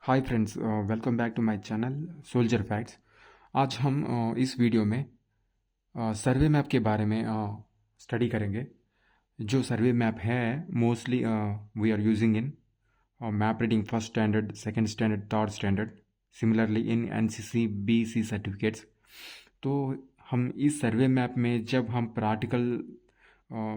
Hi friends, welcome back to my channel soldier facts. आज हम इस वीडियो में सर्वे मैप के बारे में स्टडी करेंगे। जो सर्वे मैप है mostly we are using in map reading first standard, second standard, third standard, similarly in NCC BC certificates. तो हम इस सर्वे मैप में जब हम प्रैक्टिकल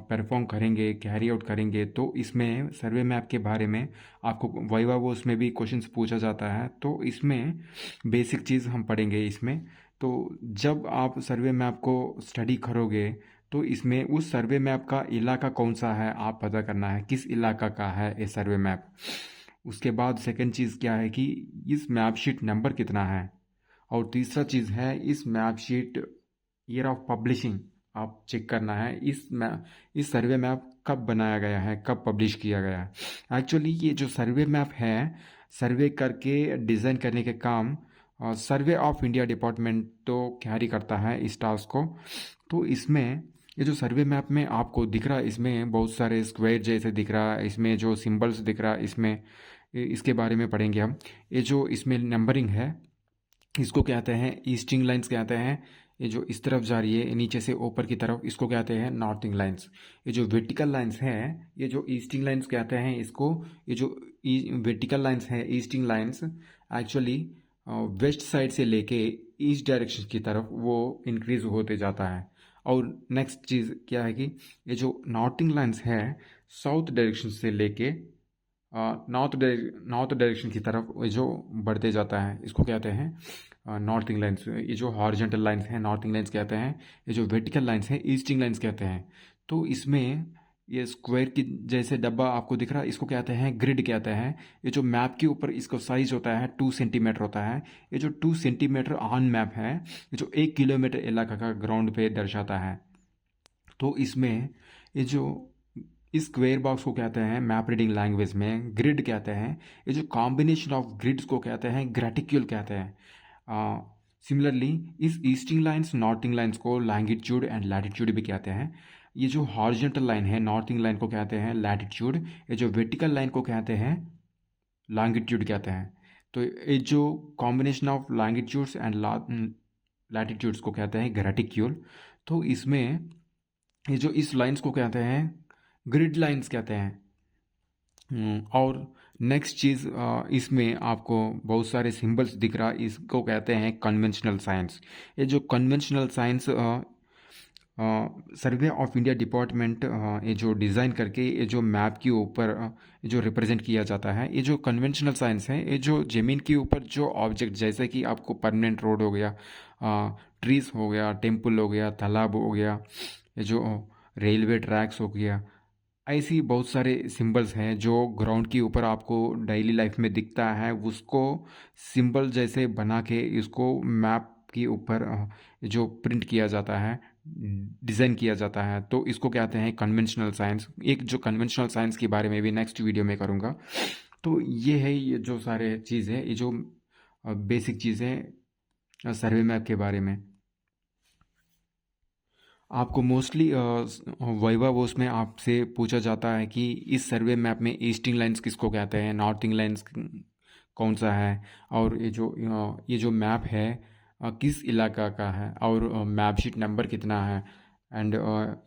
परफॉर्म करेंगे, कैरी आउट करेंगे, तो इसमें सर्वे मैप के बारे में आपको वाइवा वो उसमें भी क्वेश्चंस पूछा जाता है। तो इसमें बेसिक चीज़ हम पढ़ेंगे इसमें। तो जब आप सर्वे मैप को स्टडी करोगे तो इसमें उस सर्वे मैप का इलाका कौन सा है आप पता करना है, किस इलाका का है ये सर्वे मैप। उसके बाद सेकंड चीज़ क्या है कि इस मैप शीट नंबर कितना है। और तीसरा चीज़ है इस map sheet year of publishing आप चेक करना है। इस सर्वे मैप कब बनाया गया है, कब पब्लिश किया गया है। एक्चुअली ये जो सर्वे मैप है, सर्वे करके डिज़ाइन करने के काम सर्वे ऑफ इंडिया डिपार्टमेंट तो कैरी करता है इस टास्क को। तो इसमें ये जो सर्वे मैप में आपको दिख रहा है, इसमें बहुत सारे स्क्वायर जैसे दिख रहा है, इसमें जो सिंबल्स दिख रहा है, इसमें इसके बारे में पढ़ेंगे हम। ये जो इसमें नंबरिंग है इसको कहते हैं ईस्टिंग लाइंस कहते हैं। ये जो इस तरफ जा रही है नीचे से ऊपर की तरफ, इसको कहते हैं नॉर्थिंग लाइंस। ये जो वर्टिकल लाइंस हैं, ये जो ईस्टिंग लाइंस कहते हैं इसको। ये जो वर्टिकल लाइंस हैं, easting lines, actually west side से लेके ईस्ट डायरेक्शन की तरफ वो इंक्रीज होते जाता है। और नेक्स्ट चीज़ क्या है कि ये जो नॉर्थिंग लाइंस है, साउथ डायरेक्शन से लेके नॉर्थ डायरेक्शन की तरफ जो बढ़ते जाता है, इसको कहते हैं नॉर्थिंग लाइंस। ये जो हॉरिजॉन्टल लाइंस हैं नॉर्थिंग लाइंस कहते हैं, ये जो वर्टिकल लाइंस हैं ईस्टिंग लाइंस कहते हैं। तो इसमें ये स्क्वायर की जैसे डब्बा आपको दिख रहा है, इसको कहते हैं ग्रिड कहते हैं। ये जो मैप के ऊपर इसका साइज होता है 2 सेंटीमीटर होता है। ये जो 2 सेंटीमीटर ऑन मैप है, ये जो 1 किलोमीटर इलाका का ग्राउंड पे दर्शाता है। तो इसमें ये जो इस स्क्वेयर बॉक्स को कहते हैं मैप रीडिंग लैंग्वेज में ग्रिड कहते हैं। ये जो कॉम्बिनेशन ऑफ ग्रिड्स को कहते हैं ग्रेटिक्यूल कहते हैं। सिमिलरली इस ईस्टिंग लाइंस नॉर्थिंग लाइंस को लैंगिट्यूड एंड लैटिट्यूड भी कहते हैं। ये जो हॉरिजॉन्टल लाइन है नॉर्थिंग लाइन को कहते हैं लैटिट्यूड, ये जो वर्टिकल लाइन को कहते हैं लॉन्गिट्यूड कहते हैं। तो ये जो combination of longitudes and latitudes को कहते हैं ग्रेटिक्यूल। तो इसमें ये जो इस लाइंस को कहते हैं ग्रिड लाइंस कहते हैं। और नेक्स्ट चीज़, इसमें आपको बहुत सारे सिंबल्स दिख रहा है, इसको कहते हैं कन्वेंशनल साइंस। ये जो conventional signs survey of India department ये जो डिज़ाइन करके ये जो मैप के ऊपर जो रिप्रेजेंट किया जाता है, ये जो कन्वेंशनल साइंस है, ये जो ज़मीन के ऊपर जो ऑब्जेक्ट जैसे कि आपको परमानेंट रोड हो गया, ट्रीज हो गया, टेम्पल हो गया, तालाब हो गया, ये जो रेलवे ट्रैक्स हो गया, ऐसी बहुत सारे सिंबल्स हैं जो ग्राउंड के ऊपर आपको डेली लाइफ में दिखता है। उसको सिंबल जैसे बना के इसको मैप के ऊपर जो प्रिंट किया जाता है, डिज़ाइन किया जाता है, तो इसको कहते हैं कन्वेंशनल साइंस। एक जो कन्वेंशनल साइंस के बारे में भी नेक्स्ट वीडियो में करूँगा। तो ये है, ये जो सारे चीज़ है, ये जो बेसिक चीज़ें सर्वे मैप के बारे में। आपको मोस्टली वाइवा वो उसमें आपसे पूछा जाता है कि इस सर्वे मैप में ईस्टिंग लाइंस किसको कहते हैं, नॉर्थिंग लाइंस कौन सा है, और ये जो मैप है किस इलाका का है, और मैप शीट नंबर कितना है, एंड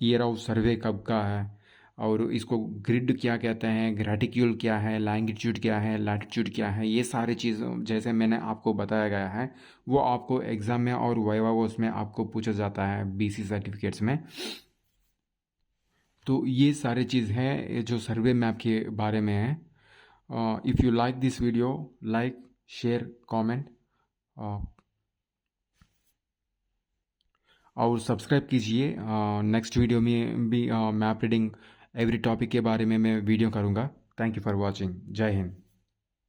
ईयर ऑफ सर्वे कब का है, और इसको ग्रिड क्या कहते हैं, ग्रेटिक्यूल क्या है, लैंगिट्यूड क्या है, लैटिट्यूड क्या है। ये सारी चीज़ जैसे मैंने आपको बताया गया है वो आपको एग्ज़ाम में और वाइवा वो उसमें आपको पूछा जाता है बीसी सर्टिफिकेट्स में। तो ये सारे चीज़ हैं जो सर्वे मैप के बारे में है। If you like this video, like, share, comment और सब्सक्राइब कीजिए। नेक्स्ट वीडियो में भी मैप रीडिंग एवरी टॉपिक के बारे में मैं वीडियो करूँगा। Thank you for watching. जय हिंद।